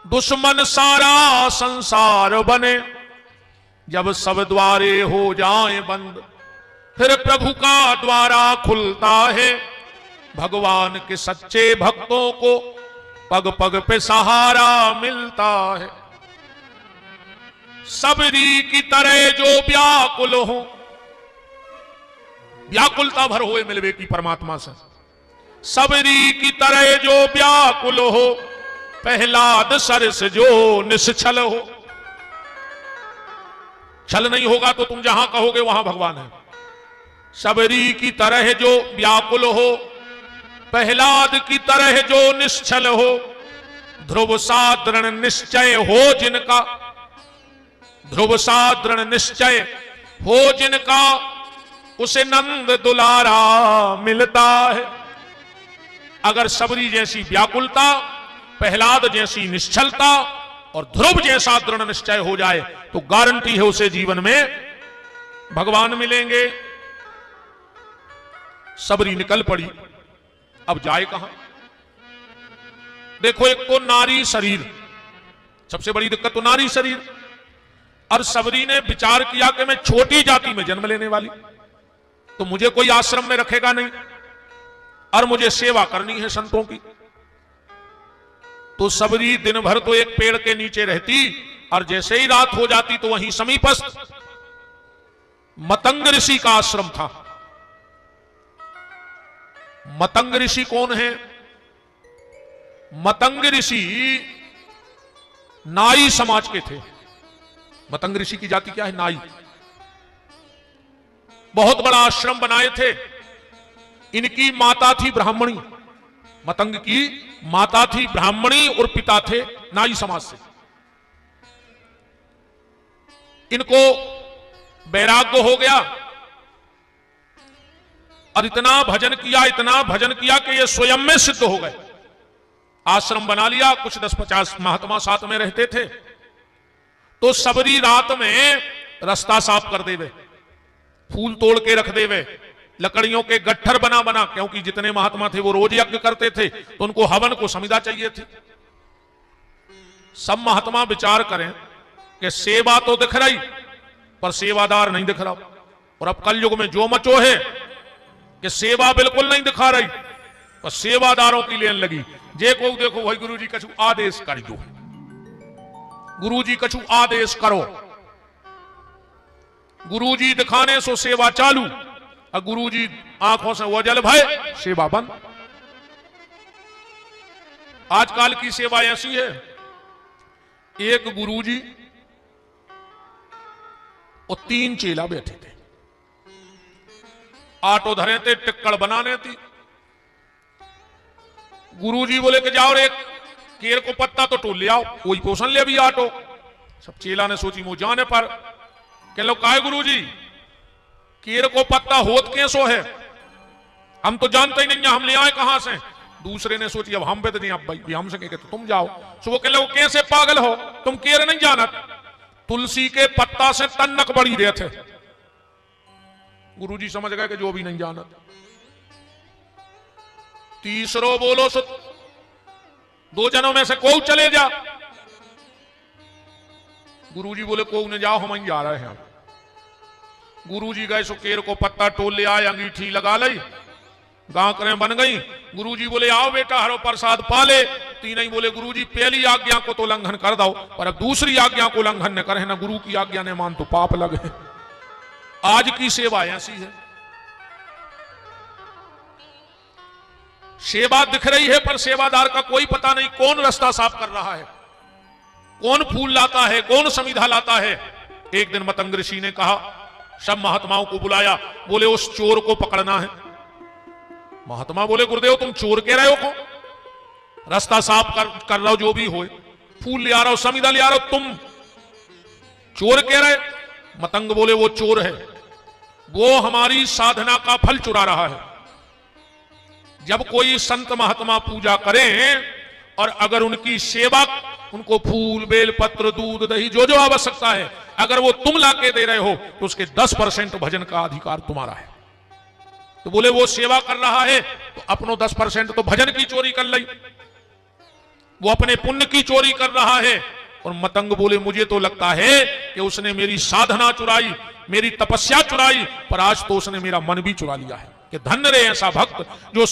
दुश्मन सारा संसार बने, जब सब द्वारे हो जाएं बंद, फिर प्रभु का द्वारा खुलता है। भगवान के सच्चे भक्तों को पग पग पे सहारा मिलता है। सबरी की तरह जो व्याकुल हो, व्याकुलता भर होए मिलवे की परमात्मा से। सबरी की तरह जो व्याकुल हो, प्रहलाद सरस जो निश्चल हो। छल नहीं होगा तो तुम जहां कहोगे वहां भगवान है। सबरी की तरह जो व्याकुल हो, प्रहलाद की तरह जो निश्चल हो। ध्रुव सा दृढ़ निश्चय हो जिनका, ध्रुव सा दृढ़ निश्चय हो जिनका, उसे नंद दुलारा मिलता है। अगर सबरी जैसी व्याकुलता, प्रहलाद जैसी निश्चलता और ध्रुव जैसा दृढ़ निश्चय हो जाए तो गारंटी है उसे जीवन में भगवान मिलेंगे। सबरी निकल पड़ी, अब जाए कहां? देखो, एक तो नारी शरीर, सबसे बड़ी दिक्कत तो नारी शरीर। और सबरी ने विचार किया कि मैं छोटी जाति में जन्म लेने वाली, तो मुझे कोई आश्रम में रखेगा नहीं और मुझे सेवा करनी है संतों की। तो सबरी दिन भर तो एक पेड़ के नीचे रहती और जैसे ही रात हो जाती तो वहीं समीपस्थ मतंग ऋषि का आश्रम था। मतंग ऋषि कौन है? मतंग ऋषि नाई समाज के थे। मतंग ऋषि की जाति क्या है? नाई। बहुत बड़ा आश्रम बनाए थे। इनकी माता थी ब्राह्मणी, मतंग की माता थी ब्राह्मणी और पिता थे नाई समाज से। इनको वैराग्य हो गया और इतना भजन किया कि ये स्वयं में सिद्ध हो गए। आश्रम बना लिया, कुछ 10-50 महात्मा साथ में रहते थे। तो सबरी रात में रास्ता साफ कर देवे, फूल तोड़ के रख देवे, लकड़ियों के गट्ठर बना बना, क्योंकि जितने महात्मा थे वो रोज यज्ञ करते थे तो उनको हवन को समिधा चाहिए थी। सब महात्मा विचार करें कि सेवा तो दिख रही पर सेवादार नहीं दिख रहा। और अब कलयुग में जो मचो है कि सेवा बिल्कुल नहीं दिखा रही पर सेवादारों की लेन लगी। जे को देखो भाई गुरु जी कछु आदेश कर दो, गुरु जी कछु आदेश करो, गुरु जी दिखाने सो सेवा चालू, और गुरु जी आंखों से ओझल भय, सेवा बंद। आजकल की सेवा ऐसी है, एक गुरु जी और 3 चेला बैठे थे, आटो धरे थे, टिक्कड़ बनाने थी। गुरु जी बोले कि जाओ रे केर को पत्ता तो टोल ले आओ, कोई पोषण ले भी आटो। सब चेला ने सोची मुंह जाने पर कह लो काहे गुरु जी, केर को पत्ता होत कैसो है, हम तो जानते ही नहीं, हम ले आए कहां से। दूसरे ने सोची अब हम पे तो नहीं, अब भाई हमसे कहे तो तुम जाओ। सो वो कह लो कैसे पागल हो तुम, केर नहीं जानत, तुलसी के पत्ता से तन्नक बड़ी रहे थे। गुरु जी समझ गए कि जो भी नहीं जानत। तीसरो बोलो सो 2 जनों में से को चले जा। गुरु जी बोले को ने जाओ, हम ही जा रहे हैं। गुरु जी गए सो केर को पत्ता टोल ले आए, अंगीठी लगा ली, गांकरें बन गई। गुरु जी बोले आओ बेटा हरो प्रसाद पाले। तीन ही बोले गुरु जी पहली आज्ञा को तो उल्लंघन कर दो, पर अब दूसरी आज्ञा को उल्लंघन न करे ना, गुरु की आज्ञा ने मान तो पाप लगे। आज की सेवा ऐसी है, सेवा दिख रही है पर सेवादार का कोई पता नहीं, कौन रास्ता साफ कर रहा है, कौन फूल लाता है, कौन समिधा लाता है। एक दिन मतंग ऋषि ने कहा, सब महात्माओं को बुलाया, बोले उस चोर को पकड़ना है। महात्मा बोले गुरुदेव तुम चोर कह रहे हो को, रास्ता साफ कर रहा हो, जो भी हो, फूल ले आ रहा हो, समिधा ले आ रहा हो, तुम चोर कह रहे। मतंग बोले वो चोर है, वो हमारी साधना का फल चुरा रहा है। जब कोई संत महात्मा पूजा करें और अगर उनकी सेवा, उनको फूल बेल पत्र दूध दही जो जो आवश्यकता है अगर वो तुम लाके दे रहे हो तो उसके 10% भजन का अधिकार तुम्हारा है। तो बोले वो सेवा कर रहा है तो अपनो 10% तो भजन की चोरी कर ली। वो अपने पुण्य की चोरी कर रहा है। और मतंग बोले मुझे तो लगता है कि उसने मेरी साधना चुराई, मेरी तपस्या चुराई, पर आज तो उसने मेरा मन भी चुरा लिया है। कि धन्य रे ऐसा भक्त जो